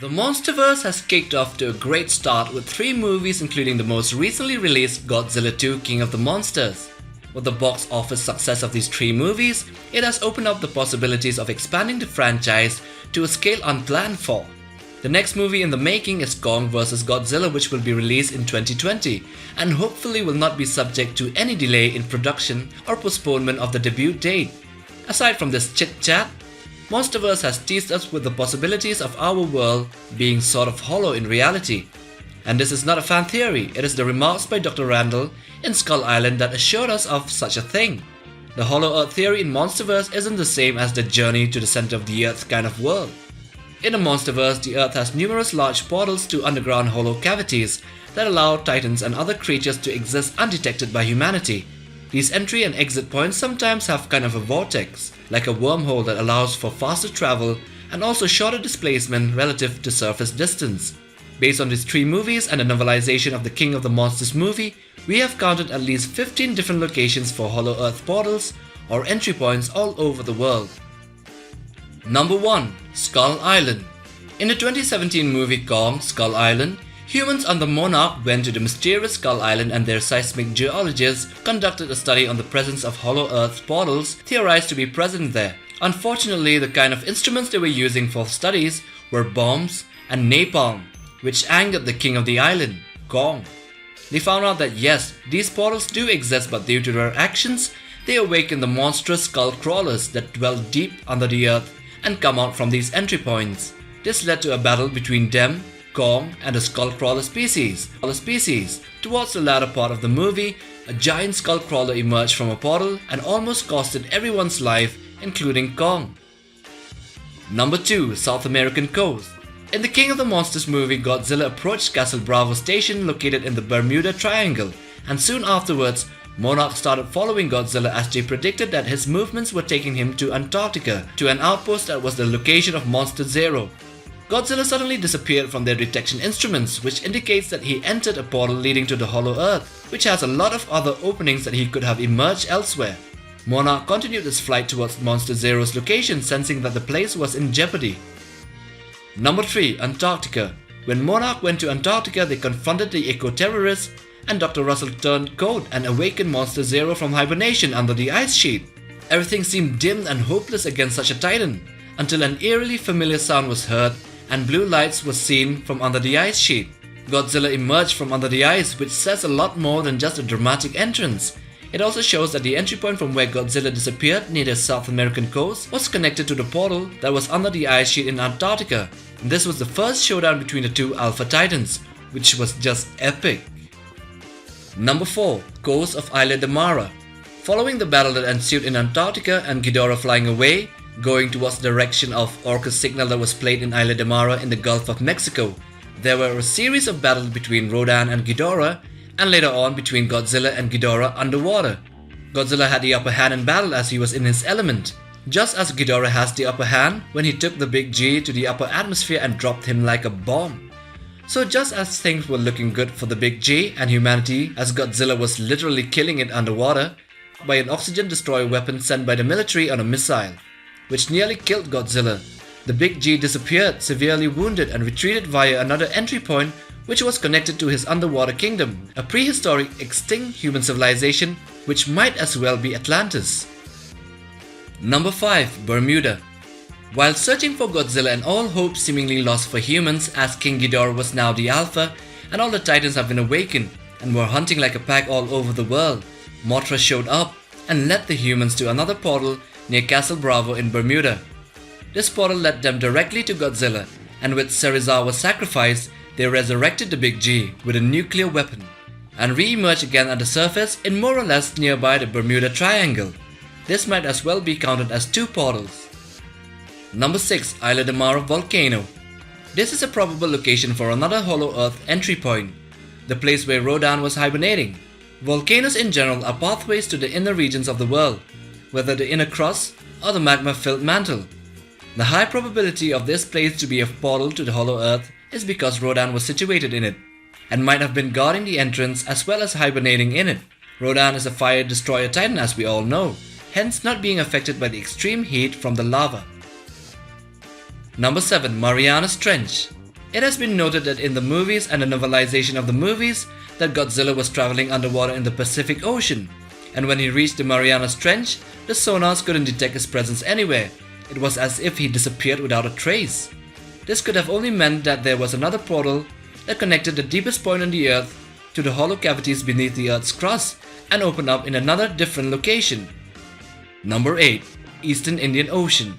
The Monsterverse has kicked off to a great start with 3 movies, including the most recently released Godzilla 2 King of the Monsters. With the box office success of these 3 movies, it has opened up the possibilities of expanding the franchise to a scale unplanned for. The next movie in the making is Kong vs Godzilla, which will be released in 2020 and hopefully will not be subject to any delay in production or postponement of the debut date. Aside from this chit-chat, Monsterverse has teased us with the possibilities of our world being sort of hollow in reality. And this is not a fan theory, it is the remarks by Dr. Randall in Skull Island that assured us of such a thing. The hollow earth theory in Monsterverse isn't the same as the journey to the center of the earth kind of world. In the Monsterverse, the earth has numerous large portals to underground hollow cavities that allow titans and other creatures to exist undetected by humanity. These entry and exit points sometimes have kind of a vortex, like a wormhole that allows for faster travel and also shorter displacement relative to surface distance. Based on these 3 movies and the novelization of the King of the Monsters movie, we have counted at least 15 different locations for hollow earth portals or entry points all over the world. Number 1. Skull Island. In the 2017 movie Kong, Skull Island, humans on the Monarch went to the mysterious Skull Island and their seismic geologists conducted a study on the presence of hollow earth portals theorized to be present there. Unfortunately, the kind of instruments they were using for studies were bombs and napalm, which angered the king of the island, Kong. They found out that yes, these portals do exist, but due to their actions, they awaken the monstrous skull crawlers that dwell deep under the earth and come out from these entry points. This led to a battle between them, Kong, and the skullcrawler species. Towards the latter part of the movie, a giant skullcrawler emerged from a portal and almost costed everyone's life, including Kong. Number 2. South American Coast. In the King of the Monsters movie, Godzilla approached Castle Bravo Station located in the Bermuda Triangle, and soon afterwards, Monarch started following Godzilla as they predicted that his movements were taking him to Antarctica, to an outpost that was the location of Monster Zero. Godzilla suddenly disappeared from their detection instruments, which indicates that he entered a portal leading to the Hollow Earth, which has a lot of other openings that he could have emerged elsewhere. Monarch continued his flight towards Monster Zero's location, sensing that the place was in jeopardy. Number 3. Antarctica. When Monarch went to Antarctica, they confronted the eco-terrorists, and Dr. Russell turned code and awakened Monster Zero from hibernation under the ice sheet. Everything seemed dim and hopeless against such a titan, until an eerily familiar sound was heard and blue lights were seen from under the ice sheet. Godzilla emerged from under the ice, which says a lot more than just a dramatic entrance. It also shows that the entry point from where Godzilla disappeared near the South American coast was connected to the portal that was under the ice sheet in Antarctica. And this was the first showdown between the 2 Alpha Titans, which was just epic. Number 4. Ghost of Isla de Mara. Following the battle that ensued in Antarctica and Ghidorah flying away, going towards the direction of Orca's signal that was played in Isla de Mara in the Gulf of Mexico, there were a series of battles between Rodan and Ghidorah, and later on between Godzilla and Ghidorah underwater. Godzilla had the upper hand in battle as he was in his element, just as Ghidorah has the upper hand when he took the Big G to the upper atmosphere and dropped him like a bomb. So just as things were looking good for the Big G and humanity, as Godzilla was literally killing it underwater by an oxygen destroyer weapon sent by the military on a missile, which nearly killed Godzilla, the Big G disappeared, severely wounded, and retreated via another entry point which was connected to his underwater kingdom, a prehistoric extinct human civilization which might as well be Atlantis. Number 5. Bermuda. While searching for Godzilla and all hope seemingly lost for humans, as King Ghidorah was now the Alpha and all the Titans have been awakened and were hunting like a pack all over the world, Mothra showed up and led the humans to another portal near Castle Bravo in Bermuda. This portal led them directly to Godzilla, and with Serizawa's sacrifice, they resurrected the Big G with a nuclear weapon and re-emerged again at the surface in more or less nearby the Bermuda Triangle. This might as well be counted as 2 portals. Number 6. Isla de Mara Volcano. This is a probable location for another Hollow Earth entry point, the place where Rodan was hibernating. Volcanoes in general are pathways to the inner regions of the world, whether the inner crust or the magma-filled mantle. The high probability of this place to be a portal to the Hollow Earth is because Rodan was situated in it, and might have been guarding the entrance as well as hibernating in it. Rodan is a fire destroyer titan as we all know, hence not being affected by the extreme heat from the lava. Number 7. Mariana's Trench. It has been noted that in the movies and the novelization of the movies that Godzilla was traveling underwater in the Pacific Ocean, and when he reached the Marianas Trench, the sonars couldn't detect his presence anywhere. It was as if he disappeared without a trace. This could have only meant that there was another portal that connected the deepest point on the Earth to the hollow cavities beneath the Earth's crust and opened up in another different location. Number 8. Eastern Indian Ocean.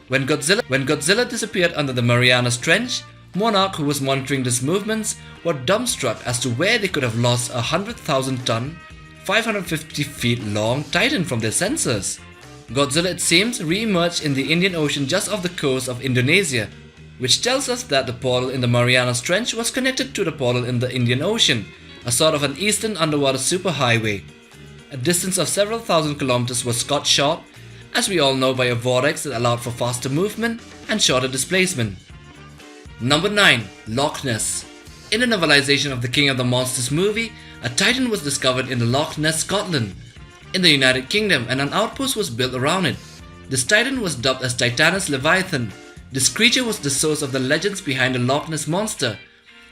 When Godzilla disappeared under the Marianas Trench, Monarch, who was monitoring these movements, were dumbstruck as to where they could have lost a 100,000-ton, 550 feet long Titan from their sensors. Godzilla, it seems, re-emerged in the Indian Ocean just off the coast of Indonesia, which tells us that the portal in the Marianas Trench was connected to the portal in the Indian Ocean, a sort of an eastern underwater superhighway. A distance of several thousand kilometers was cut short, as we all know, by a vortex that allowed for faster movement and shorter displacement. Number 9. Loch Ness. In the novelization of the King of the Monsters movie, a Titan was discovered in the Loch Ness, Scotland, in the United Kingdom, and an outpost was built around it. This Titan was dubbed as Titanus Leviathan. This creature was the source of the legends behind the Loch Ness Monster,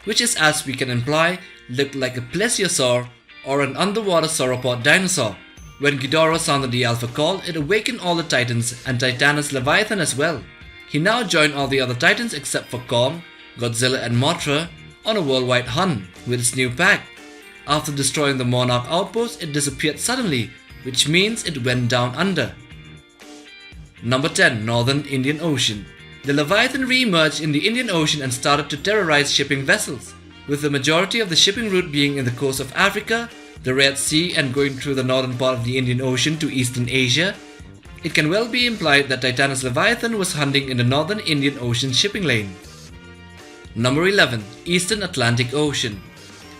which is, as we can imply, looked like a plesiosaur or an underwater sauropod dinosaur. When Ghidorah sounded the alpha call, it awakened all the Titans and Titanus Leviathan as well. He now joined all the other Titans except for Kong, Godzilla and Mothra on a worldwide hunt with its new pack. After destroying the Monarch outpost, it disappeared suddenly, which means it went down under. Number 10. Northern Indian Ocean. The Leviathan re-emerged in the Indian Ocean and started to terrorize shipping vessels, with the majority of the shipping route being in the coast of Africa, the Red Sea, and going through the northern part of the Indian Ocean to Eastern Asia. It can well be implied that Titanus Leviathan was hunting in the northern Indian Ocean shipping lane. Number 11. Eastern Atlantic Ocean.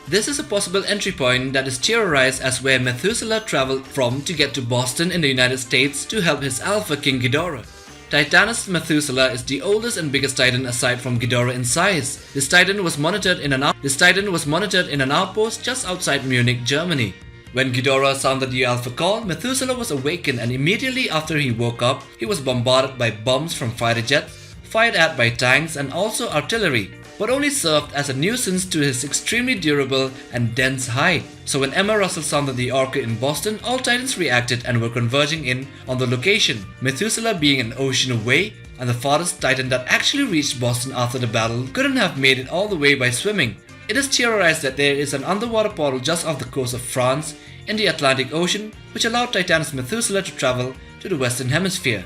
This is a possible entry point that is theorized as where Methuselah traveled from to get to Boston in the United States to help his alpha King Ghidorah. Titanus Methuselah is the oldest and biggest Titan aside from Ghidorah in size. This Titan was monitored in an outpost just outside Munich, Germany. When Ghidorah sounded the alpha call, Methuselah was awakened, and immediately after he woke up, he was bombarded by bombs from fighter jets, fired at by tanks and also artillery, but only served as a nuisance to his extremely durable and dense hide. So when Emma Russell sounded the orca in Boston, all Titans reacted and were converging in on the location, Methuselah being an ocean away, and the farthest Titan that actually reached Boston after the battle couldn't have made it all the way by swimming. It is theorized that there is an underwater portal just off the coast of France in the Atlantic Ocean which allowed Titanus Methuselah to travel to the Western Hemisphere.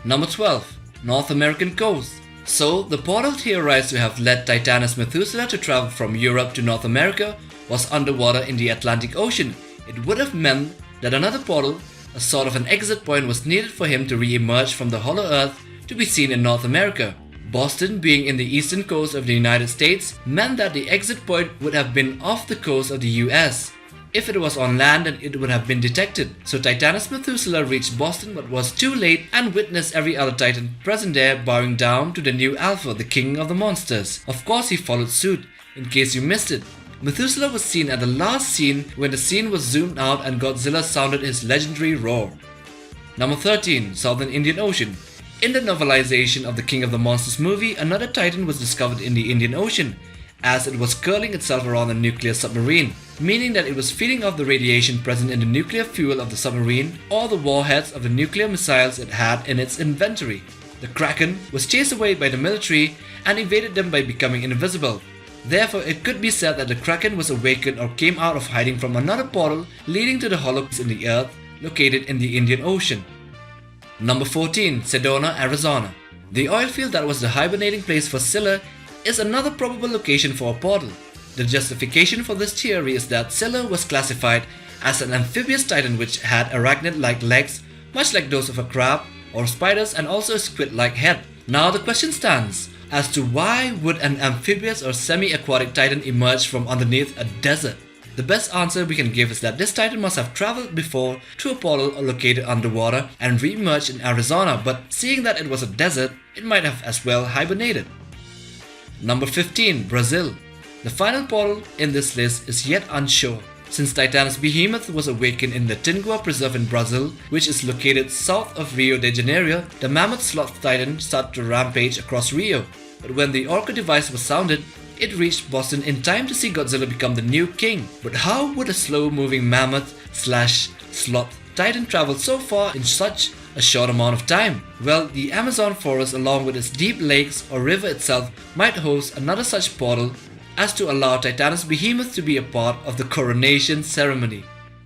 Number 12. North American Coast. So, the portal theorized to have led Titanus Methuselah to travel from Europe to North America was underwater in the Atlantic Ocean. It would have meant that another portal, a sort of an exit point, was needed for him to re-emerge from the hollow earth to be seen in North America. Boston, being in the eastern coast of the United States, meant that the exit point would have been off the coast of the US. If it was on land, then it would have been detected. So Titanus Methuselah reached Boston but was too late and witnessed every other Titan present there bowing down to the new Alpha, the King of the Monsters. Of course he followed suit, in case you missed it. Methuselah was seen at the last scene when the scene was zoomed out and Godzilla sounded his legendary roar. Number 13. Southern Indian Ocean. In the novelization of the King of the Monsters movie, another Titan was discovered in the Indian Ocean, as it was curling itself around a nuclear submarine, meaning that it was feeding off the radiation present in the nuclear fuel of the submarine or the warheads of the nuclear missiles it had in its inventory. The Kraken was chased away by the military and evaded them by becoming invisible. Therefore, it could be said that the Kraken was awakened or came out of hiding from another portal leading to the hollow in the earth located in the Indian Ocean. Number 14. Sedona, Arizona. The oil field that was the hibernating place for Scylla is another probable location for a portal. The justification for this theory is that Scylla was classified as an amphibious titan which had arachnid-like legs, much like those of a crab or spiders, and also a squid-like head. Now the question stands as to why would an amphibious or semi-aquatic titan emerge from underneath a desert? The best answer we can give is that this titan must have traveled before to a portal located underwater and re-emerged in Arizona, but seeing that it was a desert, it might have as well hibernated. Number 15. Brazil. The final portal in this list is yet unsure, since Titanus Behemoth was awakened in the Tingua Preserve in Brazil, which is located south of Rio de Janeiro. The mammoth sloth titan started to rampage across Rio. but when the Orca device was sounded, it reached Boston in time to see Godzilla become the new king. But how would a slow-moving mammoth slash sloth titan travel so far in such a short amount of time? Well, the Amazon forest along with its deep lakes or river itself might host another such portal as to allow Titanus Behemoth to be a part of the coronation ceremony.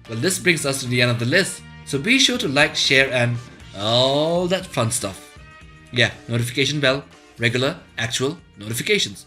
Well, this brings us to the end of the list, so be sure to like, share and all that fun stuff. Yeah, notification bell, regular, actual notifications.